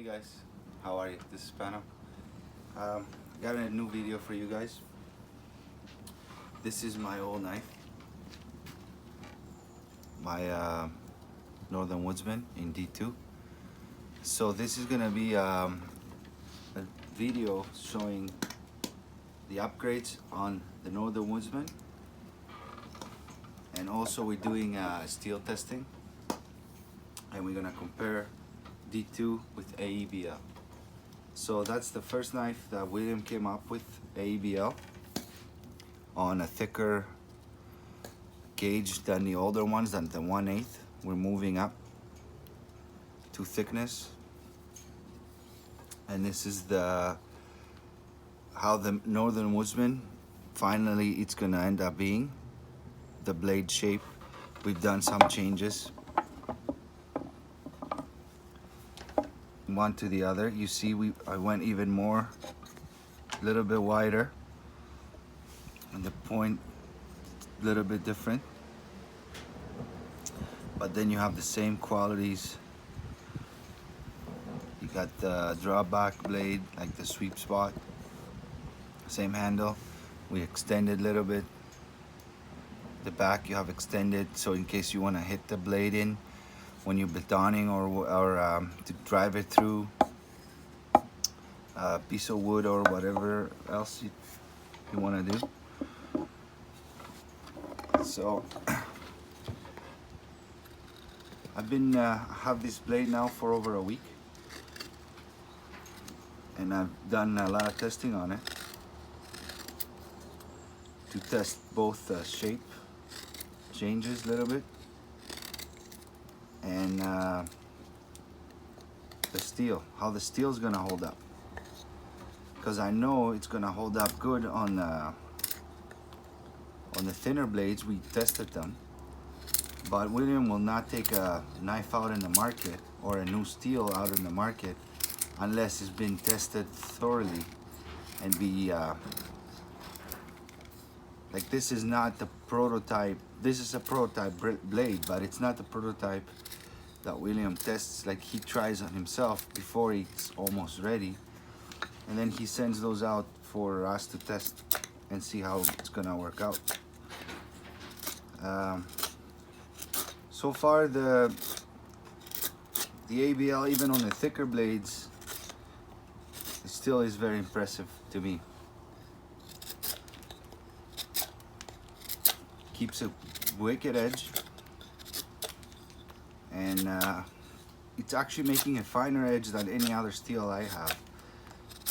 Hey guys, how are you? This is Pano. Got a new video for you guys. This is my old knife, my Northern Woodsman in D2. So this is gonna be a video showing the upgrades on the Northern Woodsman, and also we're doing steel testing, and we're gonna compare D2 with AEB-L. So that's the first knife that William came up with, AEB-L, on a thicker gauge than the older ones, than the 1/8. We're moving up to thickness, and this is how the Northern Woodsman finally it's gonna end up being. The blade shape, we've done some changes one to the other. You see, I went even more, a little bit wider, and the point a little bit different, but then you have the same qualities. You got the drawback blade, like the sweep spot, same handle. We extended a little bit. The back you have extended, so in case you want to hit the blade in when you're batoning or to drive it through a piece of wood or whatever else you want to do. So I've been have this blade now for over a week, and I've done a lot of testing on it to test both shape changes a little bit and the steel, how the steel is gonna hold up, because I know it's gonna hold up good on the thinner blades. We tested them, but William will not take a knife out in the market or a new steel out in the market unless it's been tested thoroughly and be like, this is not the prototype. This is a prototype blade, but it's not the prototype that William tests. Like, he tries on himself before he's almost ready, and then he sends those out for us to test and see how it's gonna work out. So far, the AEB-L, even on the thicker blades, it still is very impressive to me. Keeps a wicked edge, and it's actually making a finer edge than any other steel I have.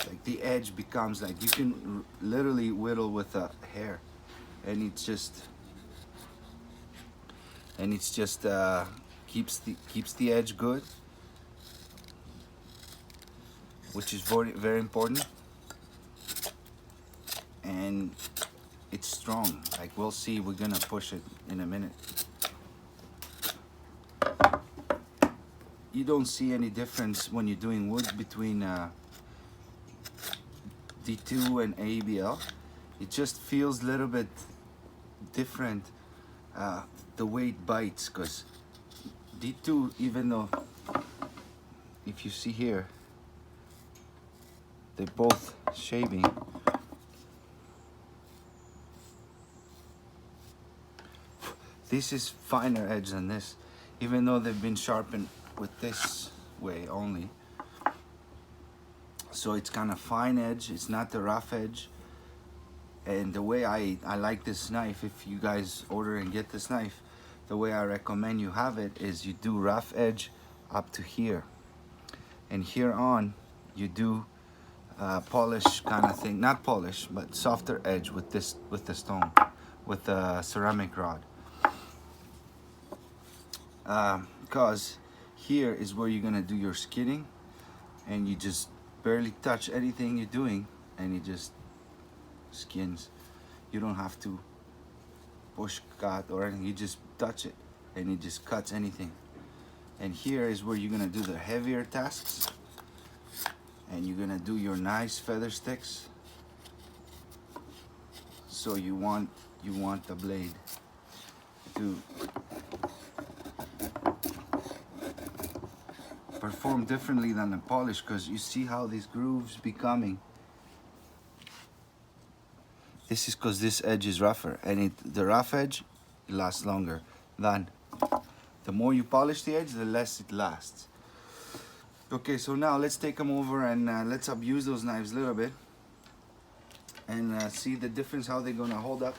Like, the edge becomes like you can literally whittle with a hair, and it's just keeps the edge good, which is very important, and it's strong. Like, we'll see, we're gonna push it in a minute. You don't see any difference when you're doing wood between D2 and AEB-L. It just feels a little bit different, the way it bites, because D2, even though, if you see here, they're both shaving. This is finer edge than this, even though they've been sharpened with this way only. So it's kind of fine edge, it's not the rough edge. And the way I like this knife, if you guys order and get this knife, the way I recommend you have it is you do rough edge up to here. And here on, you do polish kind of thing, not polish, but softer edge with the stone, with the ceramic rod. Because here is where you're gonna do your skidding, and you just barely touch anything you're doing, and it just skins. You don't have to push, cut, or anything. You just touch it, and it just cuts anything. And here is where you're gonna do the heavier tasks, and you're gonna do your nice feather sticks. So you want the blade to perform differently than the polish, because you see how these grooves becoming. This is because this edge is rougher, and the rough edge lasts longer than the more you polish the edge, the less it lasts. Okay, so now let's take them over and let's abuse those knives a little bit and see the difference, how they're gonna hold up.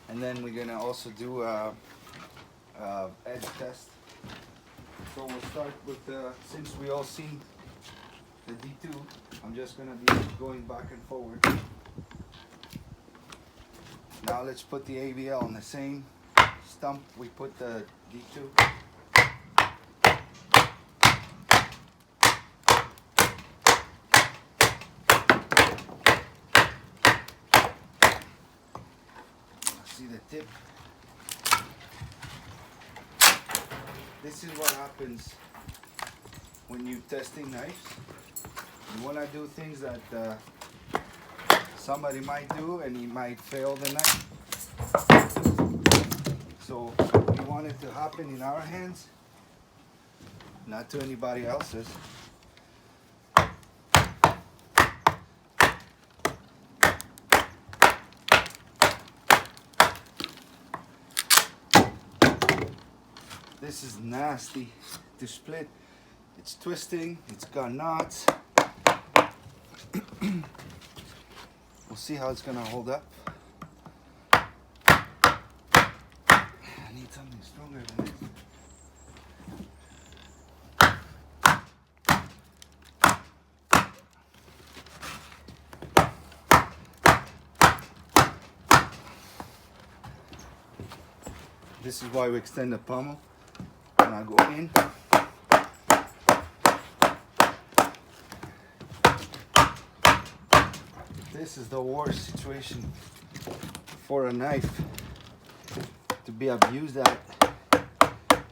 And then we're gonna also do edge test. So we'll start with, since we all seen the D2, I'm just gonna be going back and forward. Now let's put the AEB-L on the same stump we put the D2. See the tip? This is what happens when you're testing knives. You want to do things that somebody might do and he might fail the knife. So we want it to happen in our hands, not to anybody else's. This is nasty to split. It's twisting, it's got knots. We'll see how it's gonna hold up. I need something stronger than this. This is why we extend the pommel. And I go in. This is the worst situation for a knife to be abused at,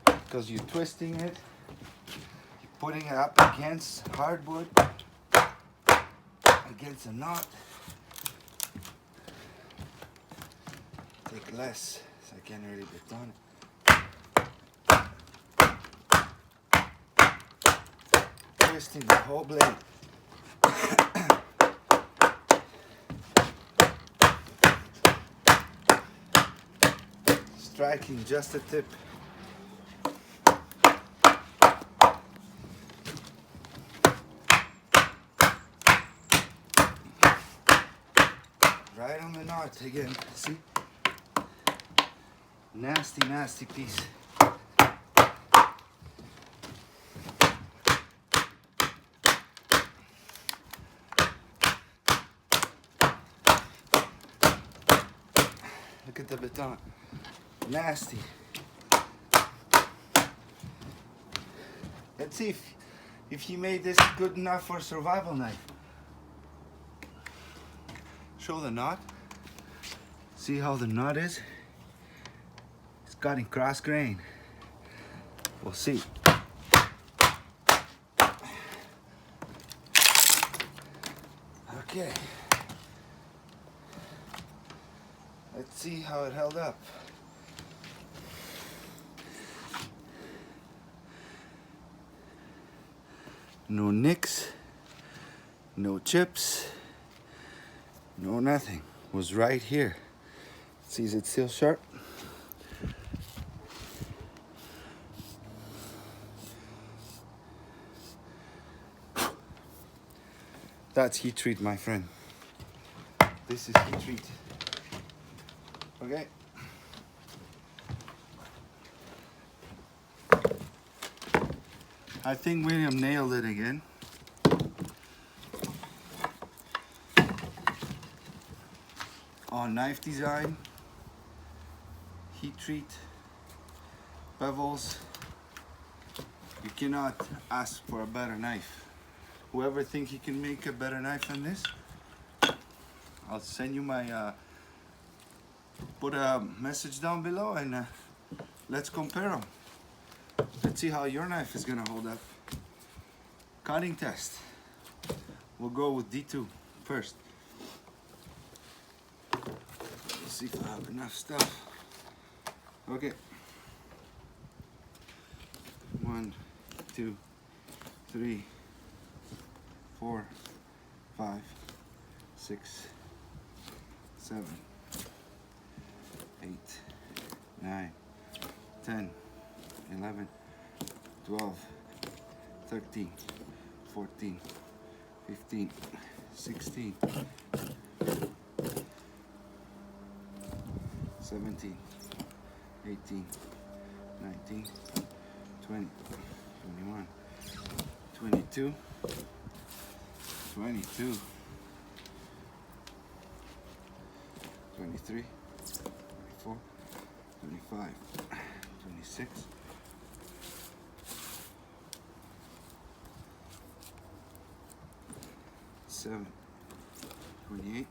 because you're twisting it, you're putting it up against hardwood, against a knot. Take less, so I can't really get on it. Twisting the whole blade. Striking just the tip. Right on the knot again. See? Nasty, nasty piece. Look at the baton. Nasty. Let's see if he made this good enough for a survival knife. Show the knot. See how the knot is? It's got in cross grain. We'll see. Okay. Let's see how it held up. No nicks, no chips, no nothing. Was right here. See, is it still sharp? That's heat treat, my friend. This is heat treat. Okay. I think William nailed it again. On knife design, heat treat, bevels, you cannot ask for a better knife. Whoever think he can make a better knife than this, I'll send you my, put a message down below and let's compare them. Let's see how your knife is gonna hold up. Cutting test. We'll go with D2 first. Let's see if I have enough stuff. Okay. 1, 2, 3, 4, 5, 6, 7, 8, 9, 10, 11, 12, 13, 14, 15, 16, 17, 18, 19, 20, 21, 22, 22, 23, 24, 25, 26, 27, 28,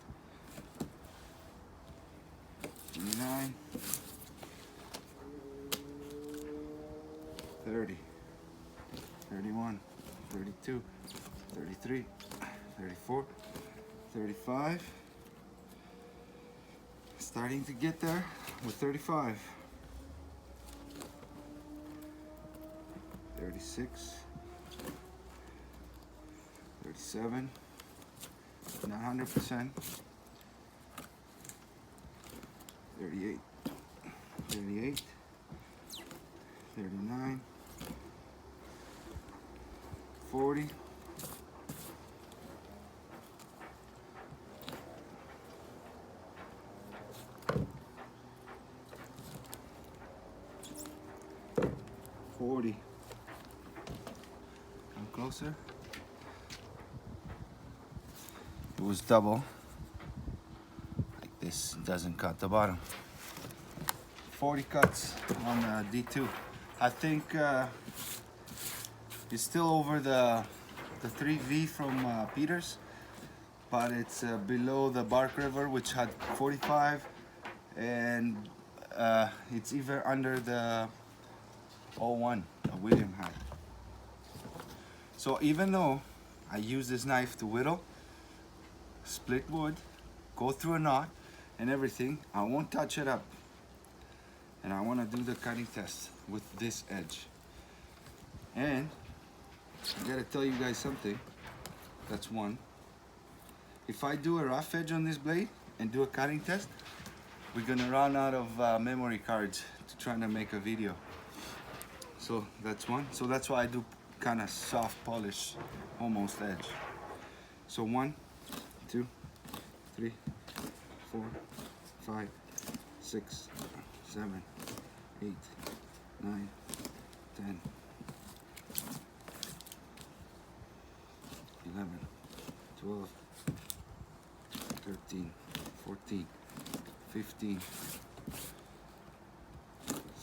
29, 30, 31, 32, 33, 34, 35. Starting to get there with 35. 36, 37, not 100%. 38, 38, 39, 40, 40. Come closer. It was double. Like this, doesn't cut the bottom. 40 cuts on D2. I think it's still over the 3V from Peters, but it's below the Bark River, which had 45, and it's even under the 01 that William had. So even though I use this knife to whittle, split wood, go through a knot and everything, I won't touch it up. And I want to do the cutting test with this edge. And I gotta tell you guys something. That's one. If I do a rough edge on this blade and do a cutting test, we're gonna run out of memory cards to try to make a video. So that's one. So that's why I do kind of soft polish, almost edge. So 1, 2, 3, 4, 5, 6, 7, 8, 9, 10, 11, 12, 13, 14, 15,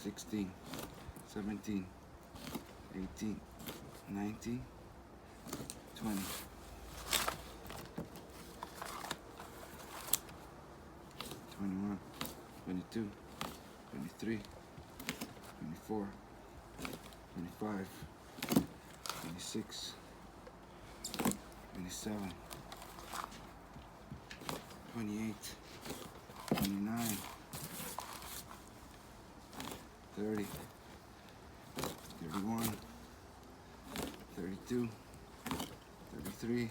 16, 17, 18, 19, 20. 21, 22, 23, 24, 25, 26, 27, 28, 29, 30, 31, 32, 33,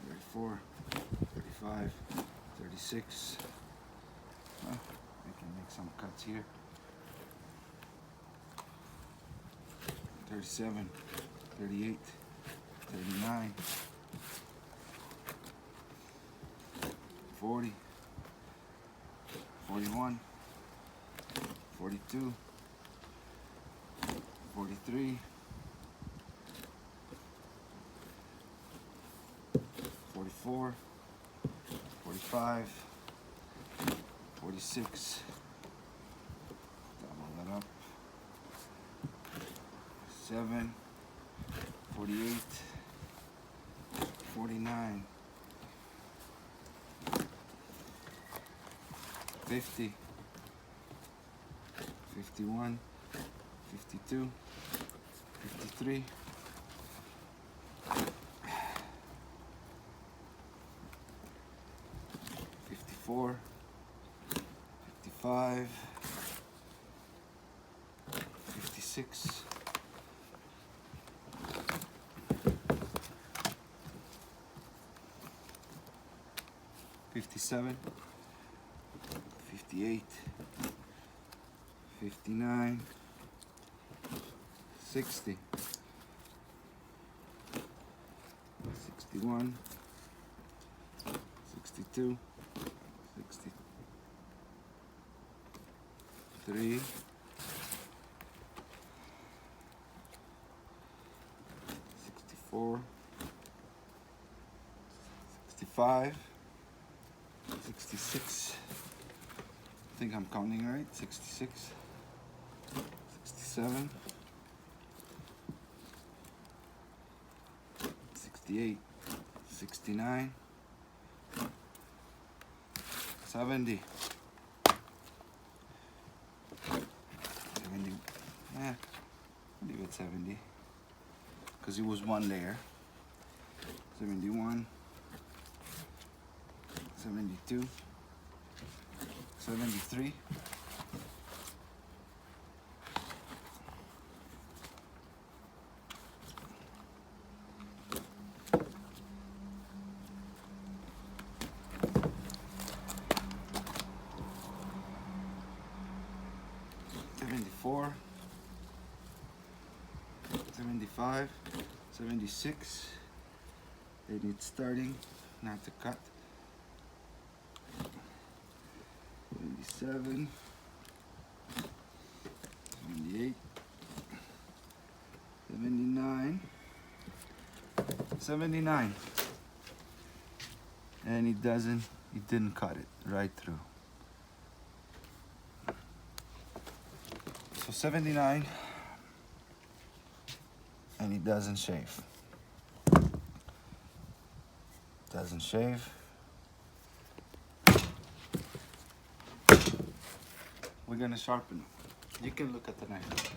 34, 35, 36. I can make some cuts here. 37, 38, 39, 40, 41, 42, 43, 44, 45, 46, double that up, 7, 48, 49, 50, 51, 52, 53, 54, 55, 56, 57, 58, 59, 60, 61, 62, 63, 64, 65, 66, I think I'm counting right, 66, 67, 68, 69, 70, 70, leave it 70, because it was one layer, 71, 72, 73, 74, 75, 76, they need starting, not to cut, 77, 78, 79, 79, and it didn't cut it right through. So 79, and it doesn't shave. Doesn't shave. We're gonna sharpen it. You can look at the knife.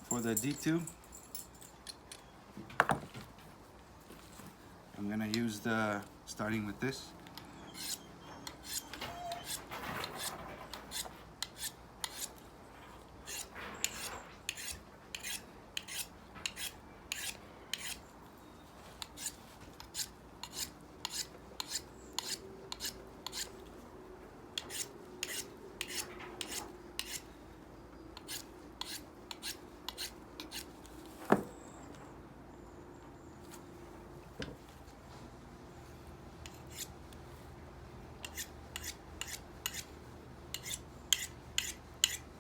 For the D2, I'm gonna use starting with this.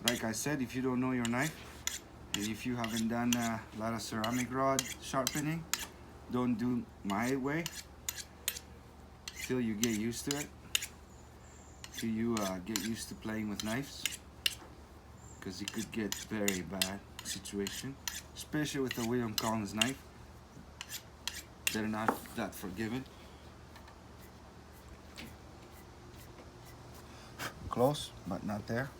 Like I said, if you don't know your knife, and if you haven't done a lot of ceramic rod sharpening, don't do my way till you get used to it, till you get used to playing with knives, because it could get very bad situation, especially with the William Collins knife. They're not that forgiving. Close, but not there.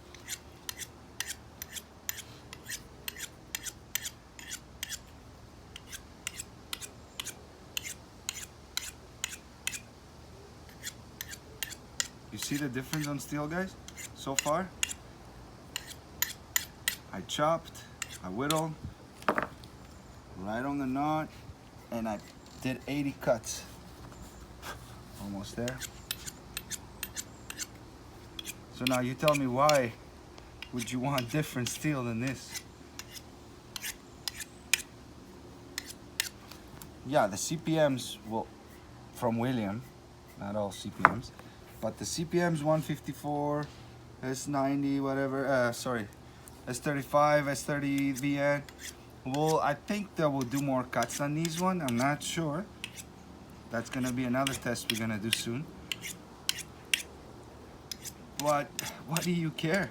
You see the difference on steel, guys? So far, I chopped, I whittled, right on the knot, and I did 80 cuts. Almost there. So now you tell me, why would you want different steel than this? Yeah, the CPMs will, from William, not all CPMs, but the CPMs 154, S90, whatever, sorry, S35, S30 VN. Well, I think that will do more cuts than these one. I'm not sure. That's gonna be another test we're gonna do soon. But what do you care?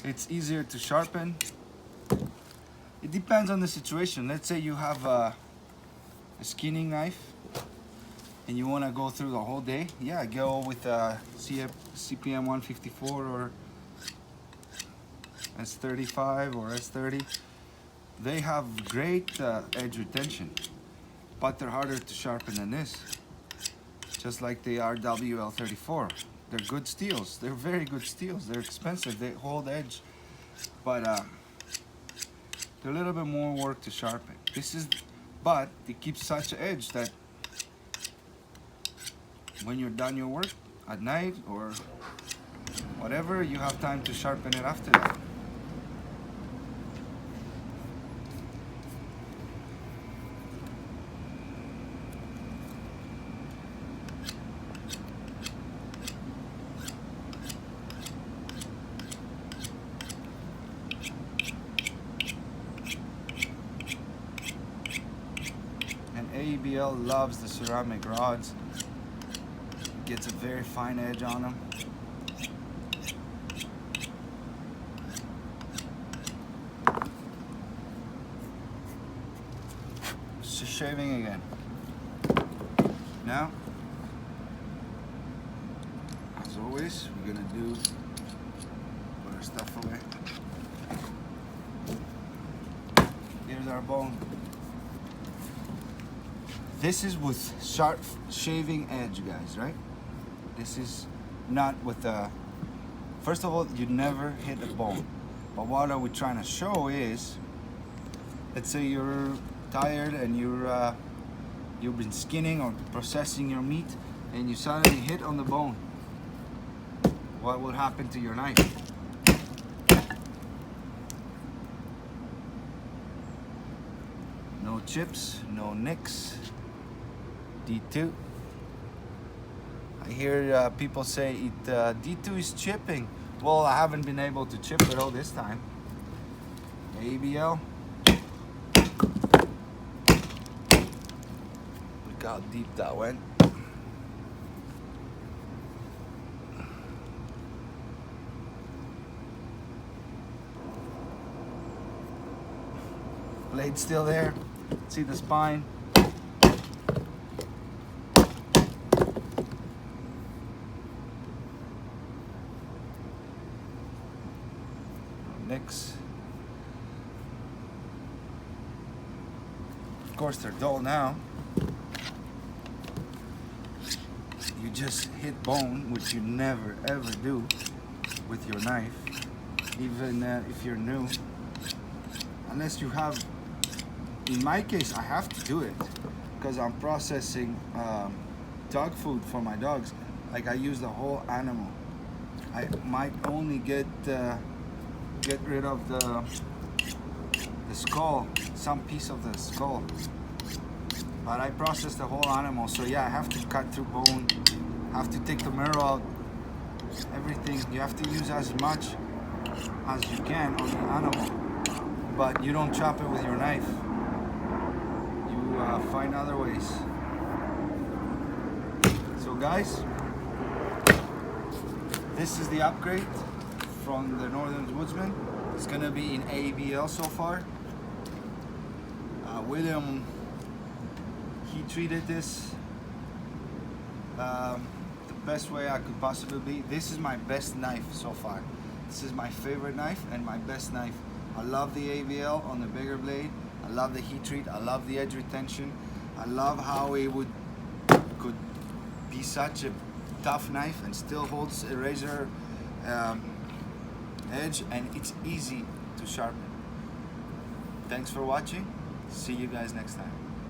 It's easier to sharpen. It depends on the situation. Let's say you have a skinning knife and you want to go through the whole day. Yeah, go with a CPM 154 or S35 or S30. They have great edge retention, but they're harder to sharpen than this. Just like the RWL34. They're good steels. They're very good steels. They're expensive. They hold edge, but they're a little bit more work to sharpen. But it keeps such an edge that when you're done your work at night or whatever, you have time to sharpen it after that. And AEB-L loves the ceramic rods. Gets a very fine edge on them. Just shaving again. Now, as always, we're gonna put our stuff away. Here's our bone. This is with sharp shaving edge, guys, right? This is not with a... First of all, you never hit a bone. But what are we trying to show is, let's say you're tired and you've been skinning or processing your meat and you suddenly hit on the bone. What will happen to your knife? No chips, no nicks. D2. I hear people say D2 is chipping. Well, I haven't been able to chip it all this time. AEB-L. Look how deep that went. Blade still there. See the spine. Nicks. Of course, they're dull now. You just hit bone, which you never ever do with your knife, even if you're new. Unless you have, in my case, I have to do it because I'm processing dog food for my dogs. Like I use the whole animal. I might only get rid of the skull, some piece of the skull, but I process the whole animal. So yeah, I have to cut through bone, have to take the marrow out, everything. You have to use as much as you can on the animal, but you don't chop it with your knife. You find other ways. So guys, this is the upgrade from the Northern Woodsman. It's gonna be in AEB-L so far. William, he treated this the best way I could possibly be. This is my best knife so far. This is my favorite knife and my best knife. I love the AEB-L on the bigger blade. I love the heat treat. I love the edge retention. I love how it could be such a tough knife and still holds a razor edge, and it's easy to sharpen. Thanks for watching. See you guys next time.